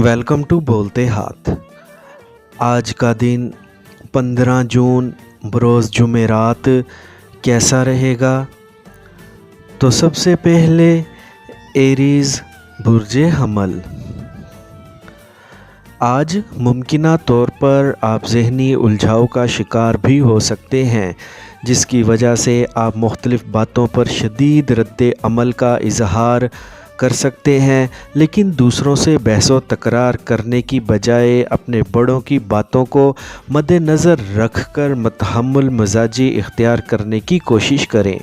Welcome to बोलते हाथ। आज का दिन 15 जून बरोज़ जुमेरात कैसा रहेगा? तो सबसे पहले एरीज़ बुर्जे हमल। आज मुमकिना तौर पर आप ज़हनी उलझाव का शिकार भी हो सकते हैं, जिसकी वजह से आप मुख्तलिफ़ बातों पर शदीद रद्द अमल का इजहार कर सकते हैं, लेकिन दूसरों से बहस व तकरार करने की बजाय अपने बड़ों की बातों को मद्देनज़र रख कर मतहम्मुल मिजाजी इख्तियार करने की कोशिश करें।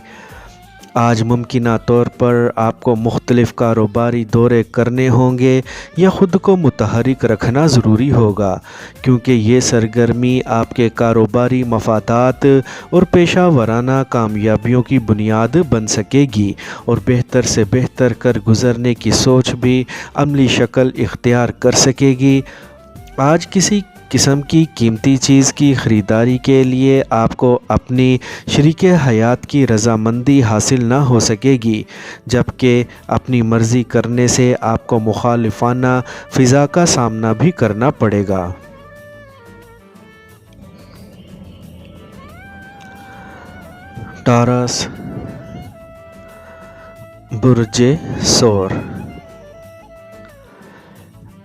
आज मुमकिना तौर पर आपको मुख्तलिफ़ कारोबारी दौरे करने होंगे या ख़ुद को मुतहरिक रखना ज़रूरी होगा, क्योंकि ये सरगर्मी आपके कारोबारी मफादात और पेशा वराना कामयाबियों की बुनियाद बन सकेगी और बेहतर से बेहतर कर गुज़रने की सोच भी अमली शक्ल इख्तियार कर सकेगी। आज किसी किस्म की कीमती चीज़ की ख़रीदारी के लिए आपको अपनी शरीके हयात की रज़ामंदी हासिल ना हो सकेगी, जबकि अपनी मर्ज़ी करने से आपको मुखालिफाना फ़िज़ा का सामना भी करना पड़ेगा। टॉरस बुर्जे सौर।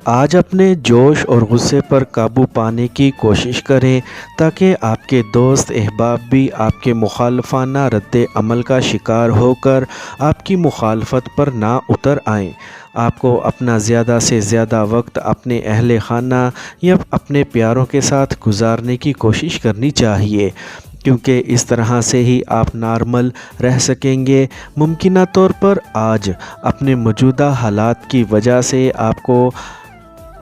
आज अपने जोश और गुस्से पर काबू पाने की कोशिश करें ताकि आपके दोस्त अहबाब भी आपके मुखालफाना रद्द अमल का शिकार होकर आपकी मुखालफत पर ना उतर आएं। आपको अपना ज़्यादा से ज़्यादा वक्त अपने अहले खाना या अपने प्यारों के साथ गुजारने की कोशिश करनी चाहिए, क्योंकि इस तरह से ही आप नॉर्मल रह सकेंगे। मुमकिना तौर पर आज अपने मौजूदा हालात की वजह से आपको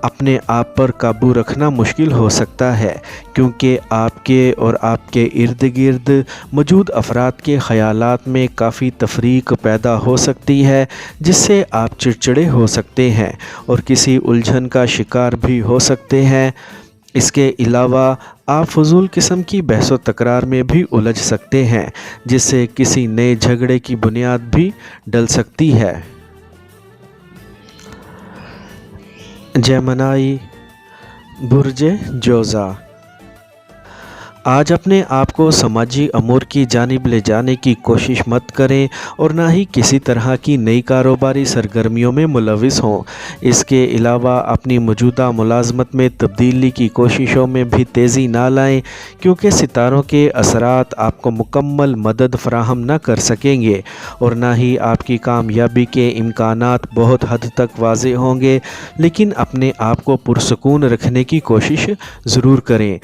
अपने आप पर काबू रखना मुश्किल हो सकता है, क्योंकि आपके और आपके इर्द गिर्द मौजूद अफराद के ख़यालात में काफ़ी तफरीक पैदा हो सकती है, जिससे आप चिड़चिड़े हो सकते हैं और किसी उलझन का शिकार भी हो सकते हैं। इसके अलावा आप फजूल किस्म की बहस व तकरार में भी उलझ सकते हैं, जिससे किसी नए झगड़े की बुनियाद भी डल सकती है। जेमिनी बुर्जे जोज़ा। आज अपने आप को समाजी अमूर की जानिब ले जाने की कोशिश मत करें और ना ही किसी तरह की नई कारोबारी सरगर्मियों में मुलविस हों। इसके अलावा अपनी मौजूदा मुलाजमत में तब्दीली की कोशिशों में भी तेज़ी ना लाएं, क्योंकि सितारों के असरात आपको मुकम्मल मदद फराहम न कर सकेंगे और ना ही आपकी कामयाबी के इम्कानात बहुत हद तक वाज़े होंगे। लेकिन अपने आप को पुरसकून रखने की कोशिश ज़रूर करें,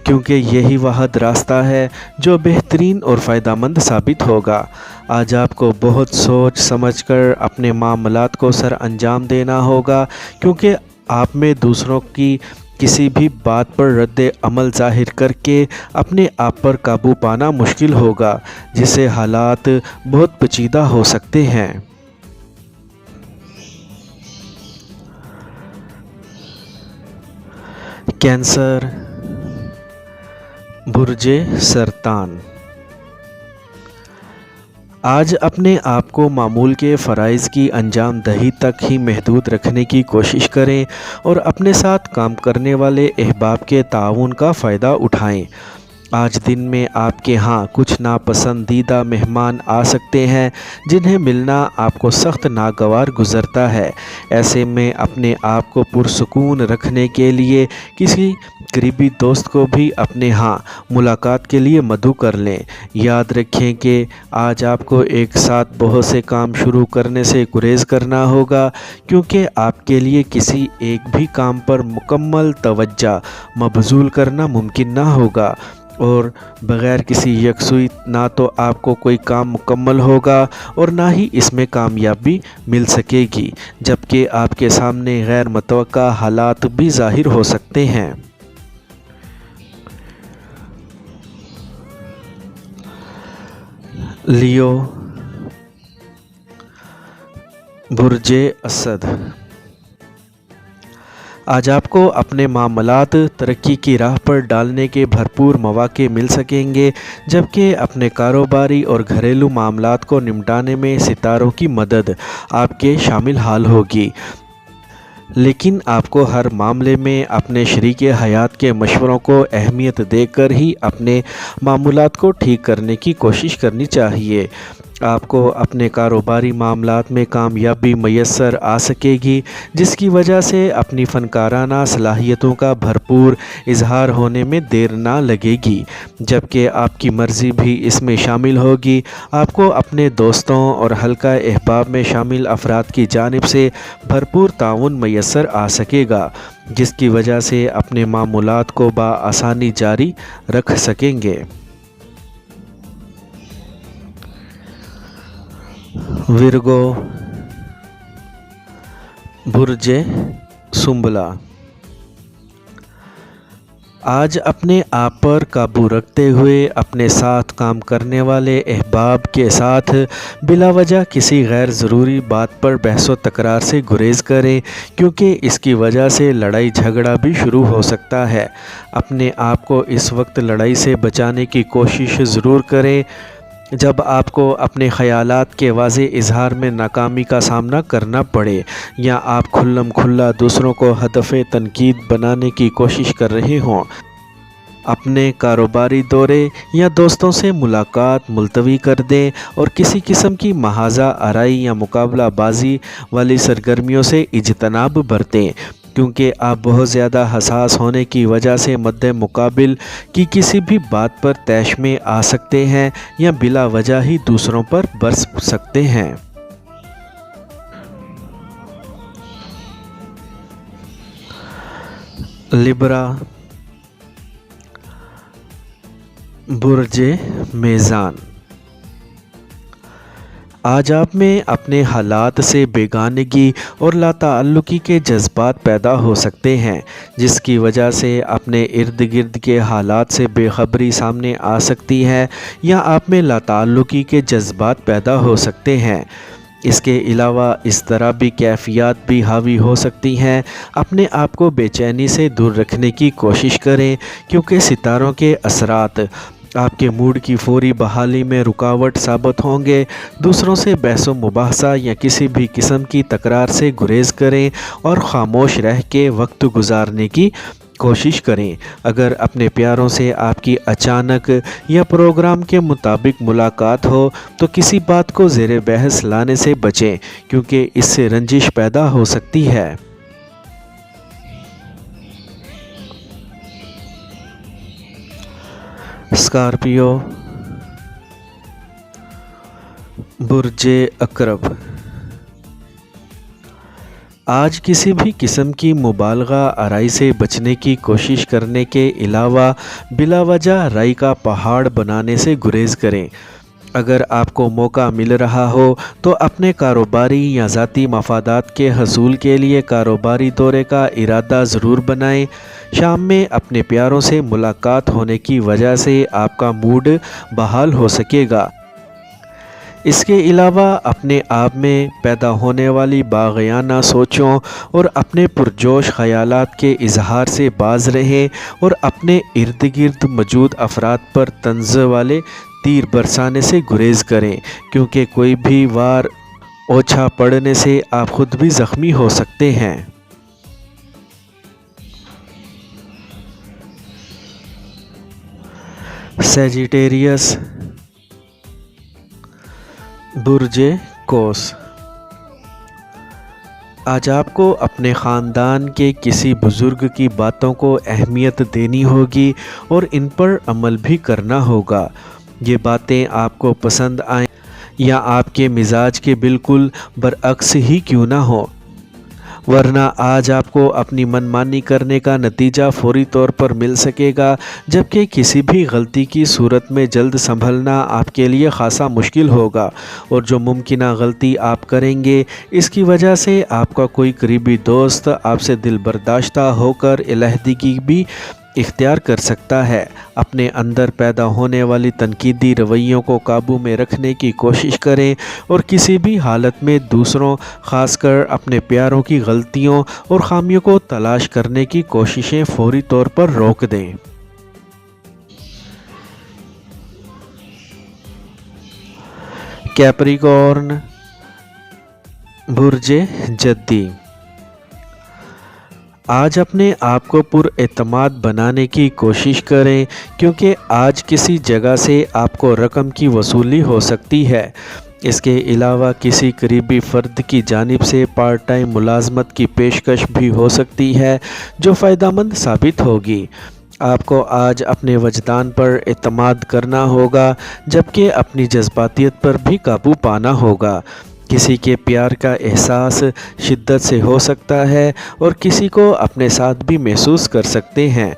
क्योंकि यही वहद रास्ता है जो बेहतरीन और फ़ायदेमंद साबित होगा। आज आपको बहुत सोच समझकर अपने मामलात को सर अंजाम देना होगा, क्योंकि आप में दूसरों की किसी भी बात पर रद्द अमल ज़ाहिर करके अपने आप पर काबू पाना मुश्किल होगा, जिससे हालात बहुत पेचीदा हो सकते हैं। कैंसर बुर्जे सरतान। आज अपने आप को मामूल के फ़राइज़ की अंजाम दही तक ही महदूद रखने की कोशिश करें और अपने साथ काम करने वाले अहबाब के ताउन का फ़ायदा उठाएं। आज दिन में आपके यहाँ कुछ नापसंदीदा मेहमान आ सकते हैं, जिन्हें मिलना आपको सख्त नागवार गुज़रता है। ऐसे में अपने आप को पुरसकून रखने के लिए किसी करीबी दोस्त को भी अपने यहाँ मुलाकात के लिए मदऊ कर लें। याद रखें कि आज आपको एक साथ बहुत से काम शुरू करने से गुरेज़ करना होगा, क्योंकि आपके लिए किसी एक भी काम पर मुकम्मल तवज्जो मबज़ूल करना मुमकिन ना होगा और बग़ैर किसी यकसुई ना तो आपको कोई काम मुकम्मल होगा और ना ही इसमें कामयाबी मिल सकेगी, जबकि आपके सामने गैर मुतवक्का हालात भी ज़ाहिर हो सकते हैं। लियो बुर्जे असद। आज आपको अपने मामलात तरक्की की राह पर डालने के भरपूर मौके मिल सकेंगे, जबकि अपने कारोबारी और घरेलू मामलात को निपटाने में सितारों की मदद आपके शामिल हाल होगी। लेकिन आपको हर मामले में अपने शरीक हयात के मशवरों को अहमियत देकर ही अपने मामूलात को ठीक करने की कोशिश करनी चाहिए। आपको अपने कारोबारी मामलात में कामयाबी मैसर आ सकेगी, जिसकी वजह से अपनी फ़नकाराना सलाहियतों का भरपूर इजहार होने में देर ना लगेगी, जबकि आपकी मर्ज़ी भी इसमें शामिल होगी। आपको अपने दोस्तों और हल्का अहबाब में शामिल अफराद की जानिब से भरपूर ताउन मैसर आ सकेगा, जिसकी वजह से अपने मामूलात को बआसानी जारी रख सकेंगे। विर्गो, बुर्जे सुंबला। आज अपने आप पर काबू रखते हुए अपने साथ काम करने वाले अहबाब के साथ बिला वजह किसी गैर ज़रूरी बात पर बहस व तकरार से गुरेज करें, क्योंकि इसकी वजह से लड़ाई झगड़ा भी शुरू हो सकता है। अपने आप को इस वक्त लड़ाई से बचाने की कोशिश ज़रूर करें जब आपको अपने ख़यालात के वाज़े इजहार में नाकामी का सामना करना पड़े, या आप खुल्लम खुल्ला दूसरों को हदफ़ तनकीद बनाने की कोशिश कर रहे हों। अपने कारोबारी दौरे या दोस्तों से मुलाकात मुलतवी कर दें और किसी किस्म की महाजा आराई या मुकाबला बाजी वाली सरगर्मियों से इज्तनाब बरतें, क्योंकि आप बहुत ज़्यादा हसास होने की वजह से मद्दे मुकाबिल की किसी भी बात पर तैश में आ सकते हैं या बिला वजह ही दूसरों पर बरस सकते हैं। लिब्रा, बुर्जे मेज़ान। आज आप में अपने हालात से बेगानगी और लाताल्लुकी के जज्बात पैदा हो सकते हैं, जिसकी वजह से अपने इर्द गिर्द के हालात से बेखबरी सामने आ सकती है या आप में लाताल्लुकी के जज्बात पैदा हो सकते हैं। इसके अलावा इस तरह भी कैफियत भी हावी हो सकती हैं। अपने आप को बेचैनी से दूर रखने की कोशिश करें, क्योंकि सितारों के असरात आपके मूड की फौरी बहाली में रुकावट साबित होंगे। दूसरों से बहसो मुबाहसा या किसी भी किस्म की तकरार से गुरेज करें और ख़ामोश रह के वक्त गुजारने की कोशिश करें। अगर अपने प्यारों से आपकी अचानक या प्रोग्राम के मुताबिक मुलाकात हो तो किसी बात को ज़ेरे बहस लाने से बचें, क्योंकि इससे रंजिश पैदा हो सकती है। स्कॉर्पियो, बुर्जे अकरब। आज किसी भी किस्म की मुबालगा आराई से बचने की कोशिश करने के अलावा बिला वजह राई का पहाड़ बनाने से गुरेज करें। अगर आपको मौका मिल रहा हो तो अपने कारोबारी या ज़ाती मफादात के हसूल के लिए कारोबारी दौरे का इरादा ज़रूर बनाएं। शाम में अपने प्यारों से मुलाकात होने की वजह से आपका मूड बहाल हो सकेगा। इसके अलावा अपने आप में पैदा होने वाली बाग़ियाना सोचों और अपने पुरजोश ख़यालात के इजहार से बाज रहें और अपने इर्द गिर्द मौजूद अफराद पर तंज़ वाले तीर बरसाने से गुरेज करें, क्योंकि कोई भी वार ओछा पड़ने से आप खुद भी ज़ख्मी हो सकते हैं। सैजिटेरियस, बुर्जे कोस। आज आपको अपने ख़ानदान के किसी बुज़ुर्ग की बातों को अहमियत देनी होगी और इन पर अमल भी करना होगा। ये बातें आपको पसंद आएं या आपके मिजाज के बिल्कुल बरअक्स ही क्यों ना हो, वरना आज आपको अपनी मनमानी करने का नतीजा फौरी तौर पर मिल सकेगा, जबकि किसी भी गलती की सूरत में जल्द संभलना आपके लिए ख़ासा मुश्किल होगा। और जो मुमकिना गलती आप करेंगे इसकी वजह से आपका कोई करीबी दोस्त आपसे दिल बर्दाश्ता होकर अलहदगी भी इख्तियार कर सकता है। अपने अंदर पैदा होने वाली तनकीदी रवैयों को काबू में रखने की कोशिश करें और किसी भी हालत में दूसरों, ख़ासकर अपने प्यारों की गलतियों और ख़ामियों को तलाश करने की कोशिशें फौरी तौर पर रोक दें। कैप्रिकॉर्न, बुर्जे जद्दी। آج اپنے آپ کو پراعتماد بنانے کی کوشش کریں، کیونکہ آج کسی جگہ سے آپ کو رقم کی وصولی ہو سکتی ہے۔ اس کے علاوہ کسی قریبی فرد کی جانب سے پارٹ ٹائم ملازمت کی پیشکش بھی ہو سکتی ہے جو فائدہ مند ثابت ہوگی۔ آپ کو آج اپنے وجدان پر اعتماد کرنا ہوگا، جبکہ اپنی جذباتیت پر بھی قابو پانا ہوگا۔ کسی کے پیار کا احساس شدت سے ہو سکتا ہے اور کسی کو اپنے ساتھ بھی محسوس کر سکتے ہیں،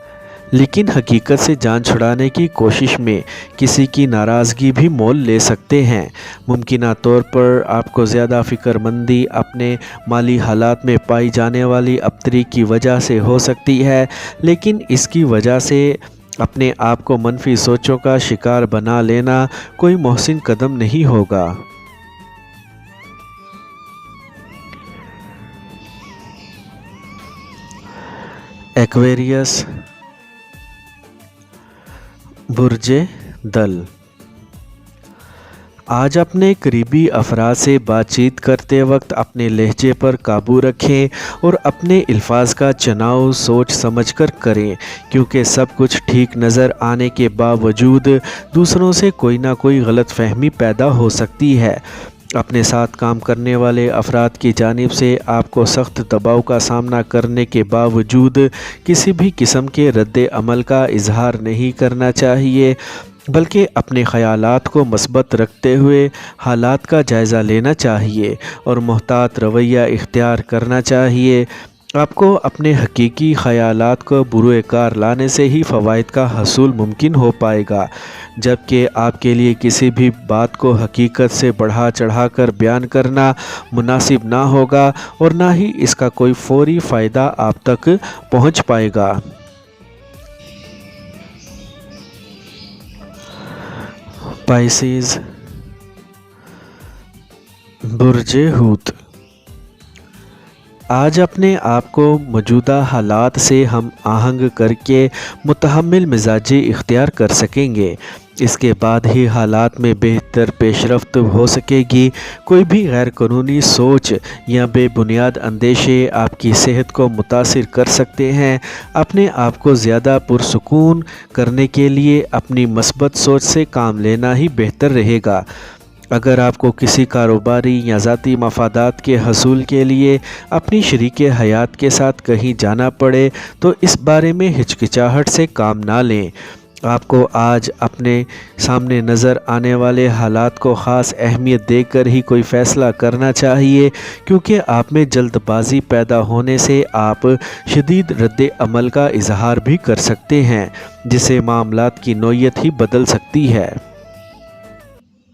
لیکن حقیقت سے جان چھڑانے کی کوشش میں کسی کی ناراضگی بھی مول لے سکتے ہیں۔ ممکنہ طور پر آپ کو زیادہ فکر مندی اپنے مالی حالات میں پائی جانے والی ابتری کی وجہ سے ہو سکتی ہے، لیکن اس کی وجہ سے اپنے آپ کو منفی سوچوں کا شکار بنا لینا کوئی محسن قدم نہیں ہوگا۔ ایکویریس، برج دل۔ آج اپنے قریبی افراد سے بات چیت کرتے وقت اپنے لہجے پر قابو رکھیں اور اپنے الفاظ کا چناؤ سوچ سمجھ کر کریں، کیونکہ سب کچھ ٹھیک نظر آنے کے باوجود دوسروں سے کوئی نہ کوئی غلط فہمی پیدا ہو سکتی ہے۔ اپنے ساتھ کام کرنے والے افراد کی جانب سے آپ کو سخت دباؤ کا سامنا کرنے کے باوجود کسی بھی قسم کے رد عمل کا اظہار نہیں کرنا چاہیے، بلکہ اپنے خیالات کو مثبت رکھتے ہوئے حالات کا جائزہ لینا چاہیے اور محتاط رویہ اختیار کرنا چاہیے۔ آپ کو اپنے حقیقی خیالات کو بروئے کار لانے سے ہی فوائد کا حصول ممکن ہو پائے گا، جبکہ آپ کے لیے کسی بھی بات کو حقیقت سے بڑھا چڑھا کر بیان کرنا مناسب نہ ہوگا اور نہ ہی اس کا کوئی فوری فائدہ آپ تک پہنچ پائے گا۔ پائسیز، برج حوت۔ آج اپنے آپ کو موجودہ حالات سے ہم آہنگ کر کے متحمل مزاجی اختیار کر سکیں گے، اس کے بعد ہی حالات میں بہتر پیش رفت ہو سکے گی۔ کوئی بھی غیر قانونی سوچ یا بے بنیاد اندیشے آپ کی صحت کو متاثر کر سکتے ہیں۔ اپنے آپ کو زیادہ پرسکون کرنے کے لیے اپنی مثبت سوچ سے کام لینا ہی بہتر رہے گا۔ اگر آپ کو کسی کاروباری یا ذاتی مفادات کے حصول کے لیے اپنی شریک حیات کے ساتھ کہیں جانا پڑے تو اس بارے میں ہچکچاہٹ سے کام نہ لیں۔ آپ کو آج اپنے سامنے نظر آنے والے حالات کو خاص اہمیت دے کر ہی کوئی فیصلہ کرنا چاہیے، کیونکہ آپ میں جلد بازی پیدا ہونے سے آپ شدید رد عمل کا اظہار بھی کر سکتے ہیں، جس سے معاملات کی نوعیت ہی بدل سکتی ہے۔